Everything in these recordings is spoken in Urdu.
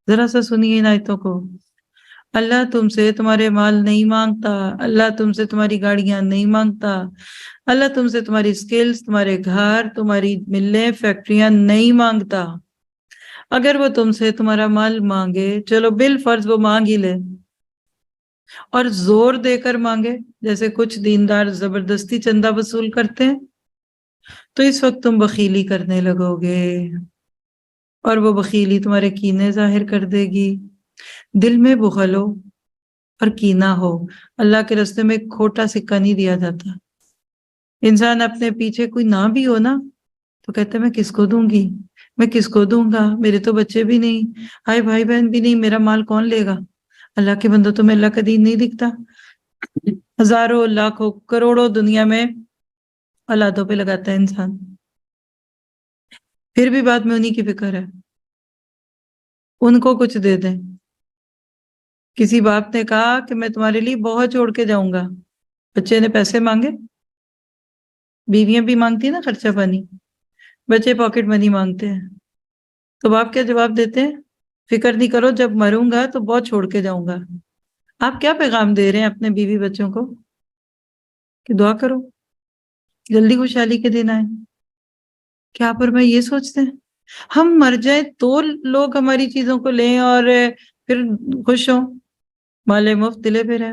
ذرا سا سنیے ان آیتوں کو. اللہ تم سے تمہارے مال نہیں مانگتا، اللہ تم سے تمہاری گاڑیاں نہیں مانگتا، اللہ تم سے تمہاری سکلز، تمہارے گھر، تمہاری ملیں، فیکٹریاں نہیں مانگتا. اگر وہ تم سے تمہارا مال مانگے، چلو بالفرض وہ مانگ ہی لے اور زور دے کر مانگے، جیسے کچھ دیندار زبردستی چندہ وصول کرتے ہیں، تو اس وقت تم بخیلی کرنے لگو گے اور وہ بخیلی تمہارے کینے ظاہر کر دے گی. دل میں بخل ہو اور کینہ ہو، اللہ کے راستے میں ایک کھوٹا سکہ نہیں دیا جاتا. انسان اپنے پیچھے کوئی نہ بھی ہو نا تو کہتا ہے میں کس کو دوں گی، میں کس کو دوں گا، میرے تو بچے بھی نہیں، ہائے بھائی بہن بھی نہیں، میرا مال کون لے گا. اللہ کے بندوں تمہیں اللہ کا دین نہیں دکھتا؟ ہزاروں لاکھوں کروڑوں دنیا میں اولادوں پہ لگاتا ہے انسان، پھر بھی بعد میں انہی کی فکر ہے، ان کو کچھ دے دیں. کسی باپ نے کہا کہ میں تمہارے لیے بہت چھوڑ کے جاؤں گا، بچے نے پیسے مانگے، بیویاں بھی مانگتی ہیں نا خرچہ پانی، بچے پاکٹ منی مانگتے ہیں، تو باپ کیا جواب دیتے ہیں؟ فکر نہیں کرو، جب مروں گا تو بہت چھوڑ کے جاؤں گا. آپ کیا پیغام دے رہے ہیں اپنے بیوی بچوں کو؟ کہ دعا کرو جلدی خوشحالی کے دن آئے. کیا پر میں یہ سوچتے ہیں ہم مر جائیں تو لوگ ہماری چیزوں کو لیں اور پھر خوش ہوں؟ مال مفت دلے پہ رہے،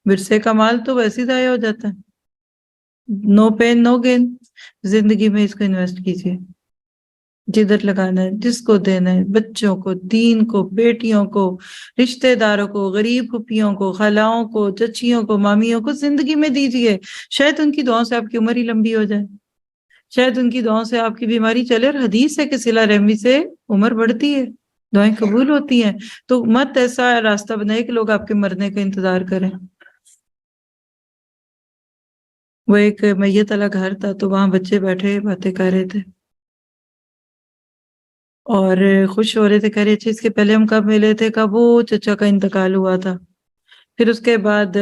ورثے کا مال تو ویسے ہی ضائع ہو جاتا ہے. نو پین نو گین. زندگی میں اس کو انویسٹ کیجیے، جدھر لگانا ہے، جس کو دینا ہے، بچوں کو، دین کو، بیٹیوں کو، رشتہ داروں کو، غریب پھپھیوں کو، خلاؤں کو، چچیوں کو، مامیوں کو زندگی میں دیجیے. شاید ان کی دعاؤں سے آپ کی عمر ہی لمبی ہو جائے، شاید ان کی دعاؤں سے آپ کی بیماری چلے. اور حدیث ہے کہ صلہ رحمی سے عمر بڑھتی ہے، دعائیں قبول ہوتی ہیں. تو مت ایسا راستہ بنائے کہ لوگ آپ کے مرنے کا انتظار کریں. وہ ایک میت والا گھر تھا تو وہاں بچے بیٹھے باتیں کر رہے تھے اور خوش ہو رہے تھے، کہہ رہے اچھا اس کے پہلے ہم کب ملے تھے، کب وہ چچا کا انتقال ہوا تھا. پھر اس کے بعد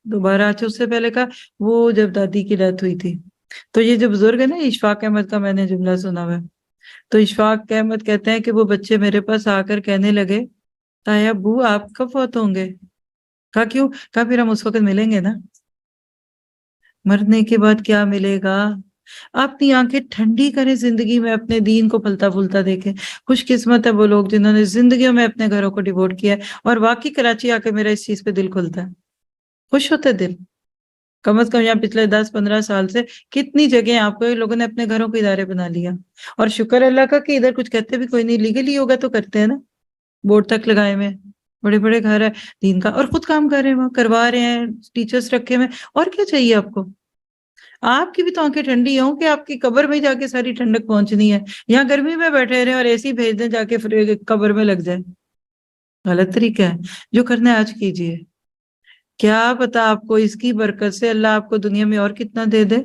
دوبارہ اچھا اس سے پہلے کا وہ جب دادی کی ڈیتھ ہوئی تھی. تو یہ جو بزرگ ہے نا اشفاق احمد کا، میں نے جملہ سنا ہوا ہے. تو اشفاق احمد کہتے ہیں کہ وہ بچے میرے پاس آ کر کہنے لگے تایا ابو آپ کب فوت ہوں گے؟ کہا کیوں؟ کہا پھر ہم اس وقت ملیں گے نا. مرنے کے بعد کیا ملے گا؟ اپنی آنکھیں ٹھنڈی کریں، زندگی میں اپنے دین کو پھلتا پھولتا دیکھیں. خوش قسمت ہے وہ لوگ جنہوں نے زندگیوں میں اپنے گھروں کو ڈیووٹ کیا ہے. اور واقعی کراچی آ کے میرا اس چیز پہ دل کھلتا ہے، خوش ہوتا ہے دل. کم از کم یہاں پچھلے 10-15 سال سے کتنی جگہیں آپ کو لوگوں نے اپنے گھروں کو ادارے بنا لیا. اور شکر اللہ کا کہ ادھر کچھ کہتے بھی کوئی نہیں، لیگلی ہوگا تو کرتے ہیں نا. بورڈ تک لگائے ہوئے بڑے بڑے گھر ہے دین کا، اور خود کام کر رہے ہیں، وہاں کروا رہے ہیں، ٹیچرز رکھے ہوئے. اور کیا چاہیے آپ کو؟ آپ کی بھی تو آنکھیں ٹھنڈی ہوں کہ آپ کی قبر میں جا کے ساری ٹھنڈک پہنچنی ہے. یہاں گرمی میں بیٹھے رہے اور ایسی بھیج دیں جا کے پھر قبر میں لگ جائے. غلط طریقہ ہے. جو کرنا ہے آج کیجیے، کیا پتا آپ کو اس کی برکت سے اللہ آپ کو دنیا میں اور کتنا دے دے.